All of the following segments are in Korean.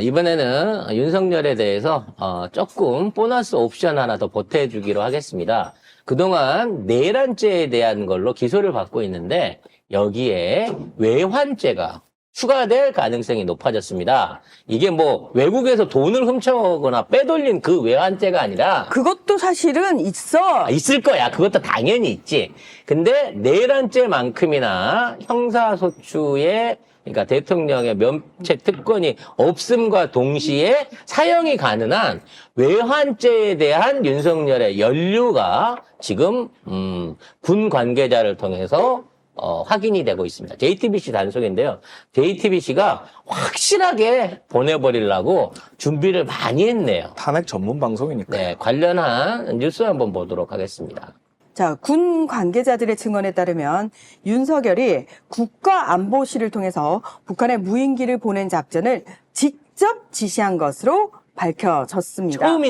이번에는 윤석열에 대해서 조금 보너스 옵션 하나 더 보태주기로 하겠습니다. 그동안 내란죄에 대한 걸로 기소를 받고 있는데 여기에 외환죄가 추가될 가능성이 높아졌습니다. 이게 뭐 외국에서 돈을 훔쳐오거나 빼돌린 그 외환죄가 아니라 그것도 사실은 있어. 있을 거야. 그것도 당연히 있지. 근데 내란죄만큼이나 형사소추의 그러니까 대통령의 면책 특권이 없음과 동시에 사형이 가능한 외환죄에 대한 윤석열의 연루가 지금 군 관계자를 통해서 확인이 되고 있습니다. JTBC 단속인데요. JTBC가 확실하게 보내버리려고 준비를 많이 했네요. 탄핵 전문 방송이니까. 네, 관련한 뉴스 한번 보도록 하겠습니다. 자, 군 관계자들의 증언에 따르면 윤석열이 국가안보실을 통해서 북한에 무인기를 보낸 작전을 직접 지시한 것으로 밝혀졌습니다. 처음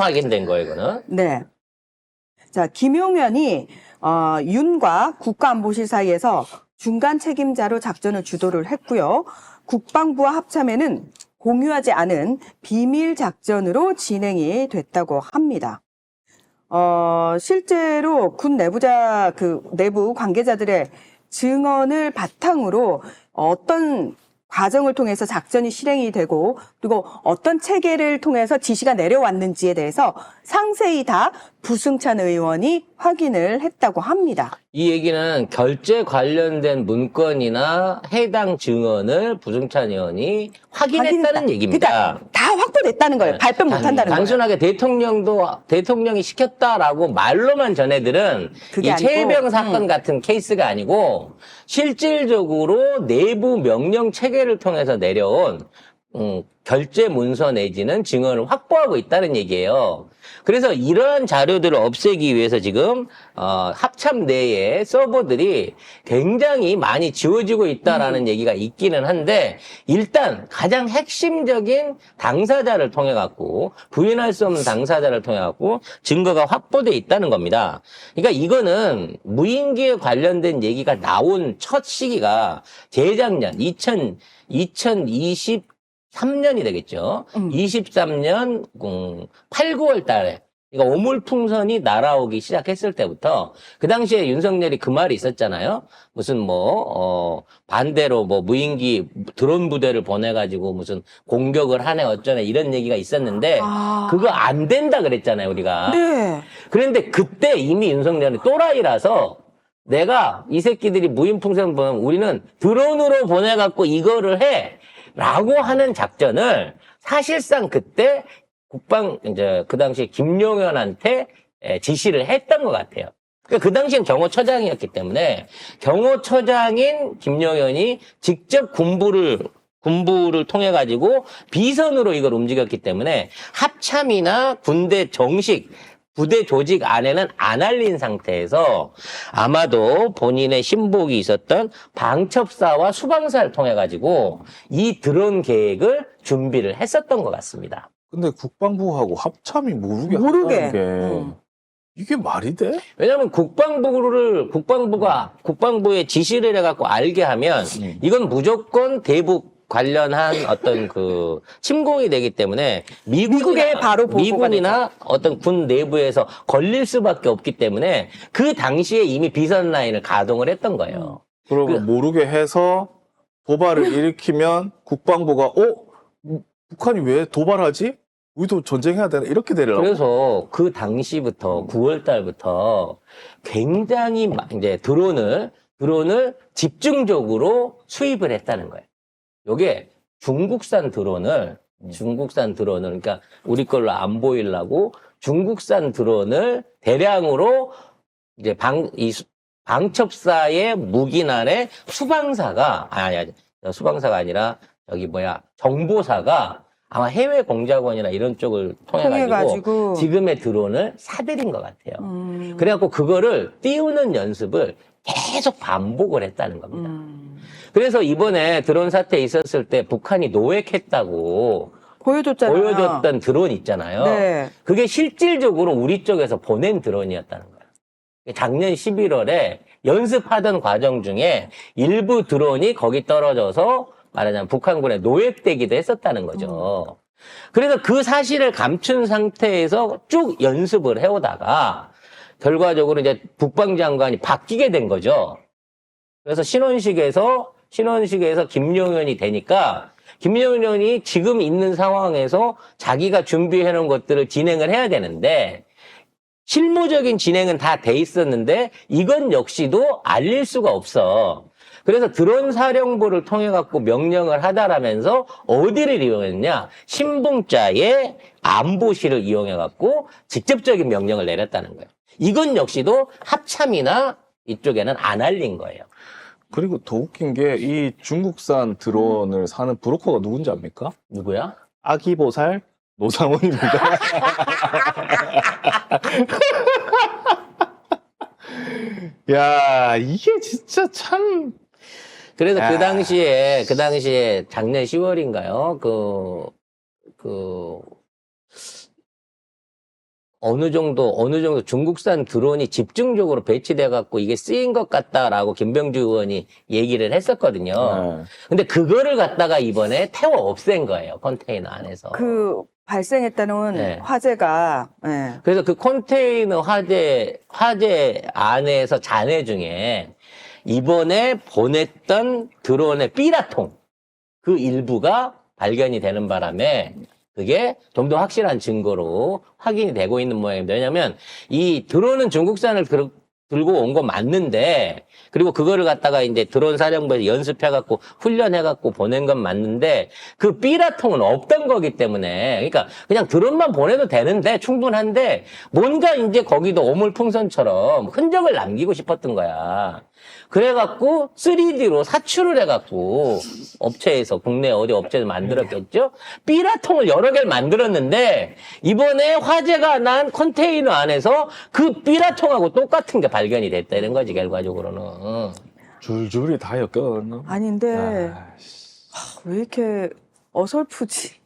확인된 거예요, 이거는. 네. 자, 김용현이 윤과 국가안보실 사이에서 중간 책임자로 작전을 주도를 했고요. 국방부와 합참에는 공유하지 않은 비밀 작전으로 진행이 됐다고 합니다. 실제로 군 내부 관계자들의 증언을 바탕으로 어떤 과정을 통해서 작전이 실행이 되고 그리고 어떤 체계를 통해서 지시가 내려왔는지에 대해서 상세히 다 부승찬 의원이 확인을 했다고 합니다. 이 얘기는 결제 관련된 문건이나 해당 증언을 부승찬 의원이 확인했다는 얘기입니다. 그러니까 다 확보됐다는 거예요. 발표 못한다는 거예요. 단순하게 대통령이 시켰다라고 말로만 전해들은 이 그게 아니고, 최혜병 사건 같은 케이스가 아니고 실질적으로 내부 명령 체계를 통해서 내려온 결제 문서 내지는 증언을 확보하고 있다는 얘기예요. 그래서 이러한 자료들을 없애기 위해서 지금 합참 내에 서버들이 굉장히 많이 지워지고 있다라는 얘기가 있기는 한데 일단 가장 핵심적인 당사자를 통해 갖고 부인할 수 없는 당사자를 통해 갖고 증거가 확보돼 있다는 겁니다. 그러니까 이거는 무인기에 관련된 얘기가 나온 첫 시기가 재작년 2023년이 되겠죠. 23년 8, 9월 달에 그러니까 오물풍선이 날아오기 시작했을 때부터 그 당시에 윤석열이 그 말이 있었잖아요. 무슨 반대로 무인기 드론 부대를 보내가지고 무슨 공격을 하네 어쩌네 이런 얘기가 있었는데 그거 안 된다 그랬잖아요, 우리가. 네. 그런데 그때 이미 윤석열이 또라이라서 내가 이 새끼들이 무인풍선 보면 우리는 드론으로 보내갖고 이거를 해. 라고 하는 작전을 사실상 그때 그 당시에 김용현한테 지시를 했던 것 같아요. 그러니까 그 당시엔 경호처장이었기 때문에 경호처장인 김용현이 직접 군부를 통해 가지고 비선으로 이걸 움직였기 때문에 합참이나 군대 정식 부대 조직 안에는 안 알린 상태에서 아마도 본인의 신복이 있었던 방첩사와 수방사를 통해 가지고 이 드론 계획을 준비를 했었던 것 같습니다. 근데 국방부하고 합참이 모르게 모르게. 한다는 게 이게 말이 돼? 왜냐하면 국방부의 지시를 해갖고 알게 하면 이건 무조건 대북 관련한 어떤 침공이 되기 때문에 미국에 바로 보고가 미군이나 어떤 군 내부에서 걸릴 수밖에 없기 때문에 그 당시에 이미 비선 라인을 가동을 했던 거예요. 그러면 모르게 해서 도발을 일으키면 국방부가 북한이 왜 도발하지? 우리도 전쟁해야 되나? 이렇게 되려고. 그래서 그 당시부터 9월 달부터 굉장히 이제 드론을 집중적으로 수입을 했다는 거예요. 요게 중국산 드론을 그러니까 우리 걸로 안 보이려고 중국산 드론을 대량으로 이제 방첩사의 무기난에 수방사가 아니라 정보사가 아마 해외 공작원이나 이런 쪽을 통해가지고 지금의 드론을 사들인 것 같아요. 그래갖고 그거를 띄우는 연습을 계속 반복을 했다는 겁니다. 그래서 이번에 드론 사태 있었을 때 북한이 노획했다고 보여줬던 드론 있잖아요. 네. 그게 실질적으로 우리 쪽에서 보낸 드론이었다는 거예요. 작년 11월에 연습하던 과정 중에 일부 드론이 거기 떨어져서 말하자면 북한군에 노획되기도 했었다는 거죠. 그래서 그 사실을 감춘 상태에서 쭉 연습을 해오다가 결과적으로 이제 국방장관이 바뀌게 된 거죠. 그래서 신원식에서 김용현이 되니까 김용현이 지금 있는 상황에서 자기가 준비해 놓은 것들을 진행을 해야 되는데 실무적인 진행은 다 돼 있었는데 이건 역시도 알릴 수가 없어. 그래서 드론 사령부를 통해 갖고 명령을 하다라면서 어디를 이용했냐? 신분자의 안보실을 이용해 갖고 직접적인 명령을 내렸다는 거예요. 이건 역시도 합참이나 이쪽에는 안 알린 거예요. 그리고 더 웃긴 게 이 중국산 드론을 사는 브로커가 누군지 압니까? 누구야? 아기보살 노상원입니다. 야, 이게 진짜 참. 그래서 아. 그 당시에 작년 10월인가요? 어느 정도 중국산 드론이 집중적으로 배치돼 갖고 이게 쓰인 것 같다라고 김병주 의원이 얘기를 했었거든요. 네. 근데 그거를 갖다가 이번에 태워 없앤 거예요. 컨테이너 안에서. 그 발생했다는 네. 화재가 예. 그래서 그 컨테이너 화재 안에서 잔해 중에 이번에 보냈던 드론의 삐라통 그 일부가 발견이 되는 바람에 그게 좀 더 확실한 증거로 확인이 되고 있는 모양입니다. 왜냐하면 이 드론은 중국산을 들고 온 거 맞는데 그리고 그거를 갖다가 이제 드론 사령부에서 연습해갖고 훈련해갖고 보낸 건 맞는데 그 삐라통은 없던 거기 때문에 그러니까 그냥 드론만 보내도 되는데 충분한데 뭔가 이제 거기도 오물풍선처럼 흔적을 남기고 싶었던 거야. 그래갖고 3D로 사출을 해갖고 업체에서 국내 어디 업체에서 만들었겠죠. 삐라통을 여러 개를 만들었는데 이번에 화재가 난 컨테이너 안에서 그 삐라통하고 똑같은 게 발견이 됐다 이런 거지 결과적으로는. 줄줄이 다 엮여놨나? 아닌데 아이씨. 왜 이렇게 어설프지?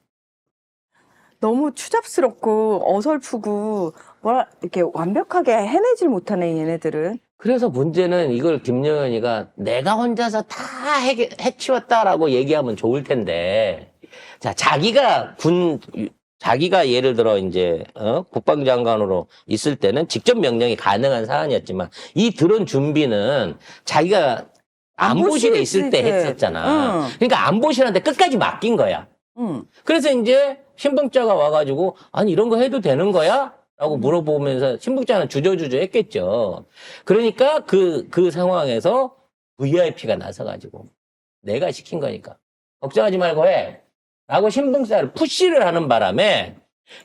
너무 추잡스럽고 어설프고 뭐라 이렇게 완벽하게 해내질 못하네 얘네들은. 그래서 문제는 이걸 김영현이가 내가 혼자서 다 해치웠다라고 얘기하면 좋을 텐데, 자, 자기가 예를 들어 이제, 국방장관으로 있을 때는 직접 명령이 가능한 사안이었지만, 이 드론 준비는 자기가 안보실에 있을 때 했었잖아. 응. 그러니까 안보실한테 끝까지 맡긴 거야. 응. 그래서 이제 신분자가 와가지고, 아니, 이런 거 해도 되는 거야? 라고 물어보면서 신분자는 주저주저 했겠죠. 그러니까 그 상황에서 VIP가 나서가지고, 내가 시킨 거니까. 걱정하지 말고 해. 라고 신분자를 푸시를 하는 바람에,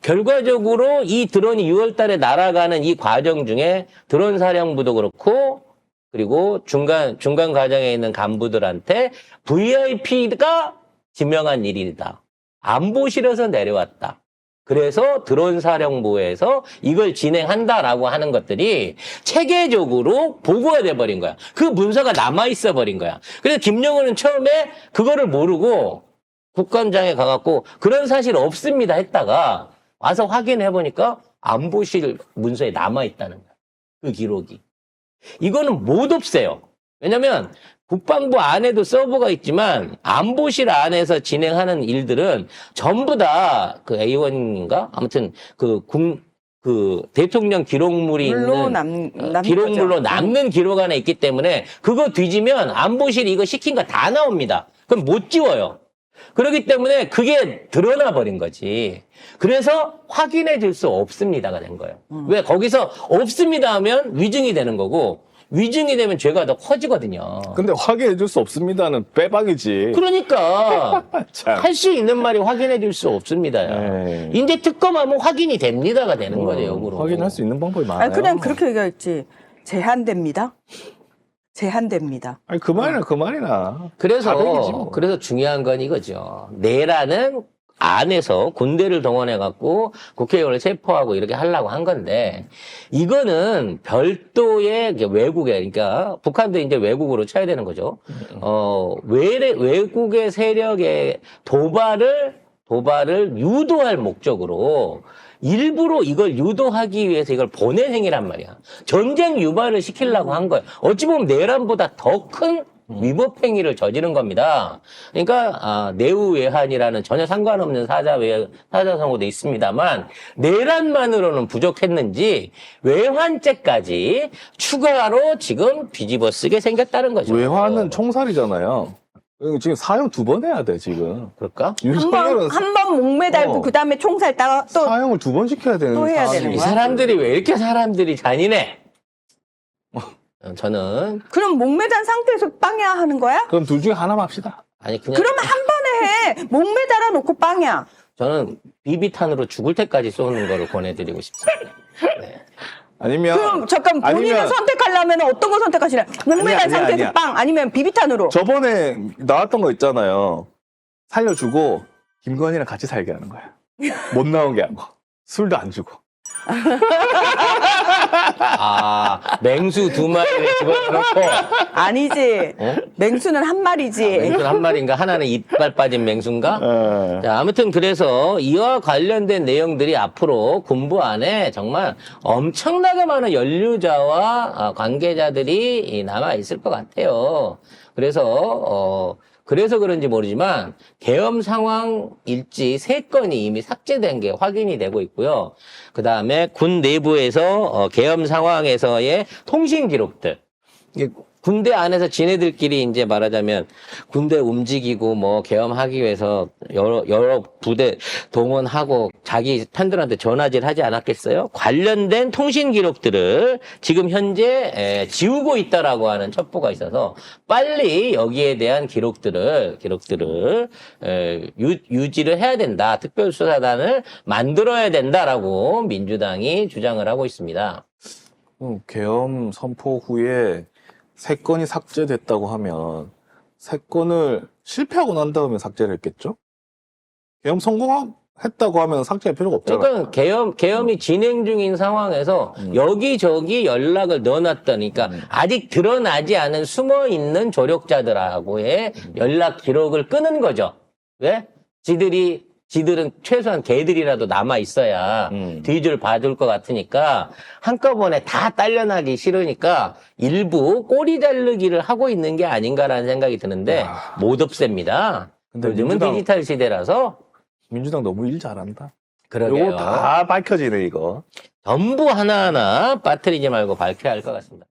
결과적으로 이 드론이 6월 달에 날아가는 이 과정 중에 드론 사령부도 그렇고, 그리고 중간 과정에 있는 간부들한테 VIP가 지명한 일이다. 안보실에서 내려왔다. 그래서 드론 사령부에서 이걸 진행한다라고 하는 것들이 체계적으로 보고가 돼버린 거야. 그 문서가 남아있어 버린 거야. 그래서 김영호는 처음에 그거를 모르고 국감장에 가갖고 그런 사실 없습니다 했다가 와서 확인해보니까 안보실 문서에 남아있다는 거야. 그 기록이. 이거는 못 없애요. 왜냐면 국방부 안에도 서버가 있지만 안보실 안에서 진행하는 일들은 전부 다 그 A1인가? 아무튼 그 대통령 기록물이 물로 있는 남는 기록물로 거죠. 남는 기록 안에 있기 때문에 그거 뒤지면 안보실이 이거 시킨 거 다 나옵니다. 그럼 못 지워요. 그렇기 때문에 그게 드러나 버린 거지. 그래서 확인해 줄 수 없습니다가 된 거예요. 왜 거기서 없습니다 하면 위증이 되는 거고 위증이 되면 죄가 더 커지거든요. 근데 확인해 줄 수 없습니다는 빼박이지. 그러니까 참. 할 수 있는 말이 확인해 줄 수 없습니다요. 에이. 이제 특검하면 확인이 됩니다가 되는 거죠, 역으로. 확인할 수 있는 방법이 많아요. 아니 그냥 그렇게 얘기했지. 제한됩니다. 제한됩니다. 아니 그 말이나 그 말이나. 그래서 다르겠지 뭐. 그래서 중요한 건 이거죠. 내라는 안에서 군대를 동원해 갖고 국회의원을 체포하고 이렇게 하려고 한 건데 이거는 별도의 외국에 그러니까 북한도 이제 외국으로 쳐야 되는 거죠. 외국의 세력의 도발을 유도할 목적으로 일부러 이걸 유도하기 위해서 이걸 보낸 행위란 말이야. 전쟁 유발을 시키려고 한 거야. 어찌 보면 내란보다 더 큰 위법 행위를 저지른 겁니다. 그러니까 내우외환이라는 전혀 상관없는 사자성어도 있습니다만 내란만으로는 부족했는지 외환죄까지 추가로 지금 뒤집어 쓰게 생겼다는 거죠. 외환은 총살이잖아요. 지금 사형 2번 해야 돼, 지금. 그럴까? 윤석열은 한 번 목매달고 그 다음에 총살 따라 또 사형을 2번 시켜야 되는 또 해야 되는 이 거야? 사람들이 왜 이렇게 사람들이 잔인해? 저는 그럼 목매단 상태에서 빵야 하는 거야? 그럼 둘 중에 하나만 합시다. 아니 그냥 그러면 한 번에 해. 목매달아 놓고 빵야. 저는 비비탄으로 죽을 때까지 쏘는 거를 권해드리고 싶습니다. 네. 아니면 그럼 잠깐 본인은 아니면- 선택하려면 어떤 거 선택하시나요? 목매단 아니야, 상태에서 아니야. 빵 아니면 비비탄으로? 저번에 나왔던 거 있잖아요. 살려주고 김건희랑 같이 살게 하는 거야. 못 나오게 하고 술도 안 주고. 맹수 2마리를 집어넣고 아니지. 어? 맹수는 한 마리지. 맹수 한 마리인가 하나는 이빨 빠진 맹수인가? 예. 자, 아무튼 그래서 이와 관련된 내용들이 앞으로 군부 안에 정말 엄청나게 많은 연루자와 관계자들이 남아 있을 것 같아요. 그래서 그런지 모르지만 계엄 상황 일지 3건이 이미 삭제된 게 확인이 되고 있고요. 그 다음에 군 내부에서 계엄 상황에서의 통신 기록들. 이게 군대 안에서 지네들끼리 이제 말하자면 군대 움직이고 뭐 계엄하기 위해서 여러 부대 동원하고 자기 편들한테 전화질 하지 않았겠어요? 관련된 통신 기록들을 지금 현재 지우고 있다라고 하는 첩보가 있어서 빨리 여기에 대한 기록들을 유지를 해야 된다. 특별수사단을 만들어야 된다라고 민주당이 주장을 하고 있습니다. 계엄 선포 후에 3건이 삭제됐다고 하면 3건을 실패하고 난 다음에 삭제를 했겠죠? 계엄 성공했다고 하면 삭제할 필요가 없잖아. 그러니까 계엄이 진행 중인 상황에서 여기저기 연락을 넣어놨다니까 아직 드러나지 않은 숨어 있는 조력자들하고의 연락 기록을 끄는 거죠. 왜? 지들은 최소한 개들이라도 남아 있어야 뒤줄 봐줄 것 같으니까 한꺼번에 다 딸려나기 싫으니까 일부 꼬리 자르기를 하고 있는 게 아닌가라는 생각이 드는데 못 없앱니다. 근데 요즘은 디지털 시대라서 민주당 너무 일 잘한다. 그러게요. 이거 다 밝혀지네, 이거. 전부 하나하나 빠뜨리지 말고 밝혀야 할 것 같습니다.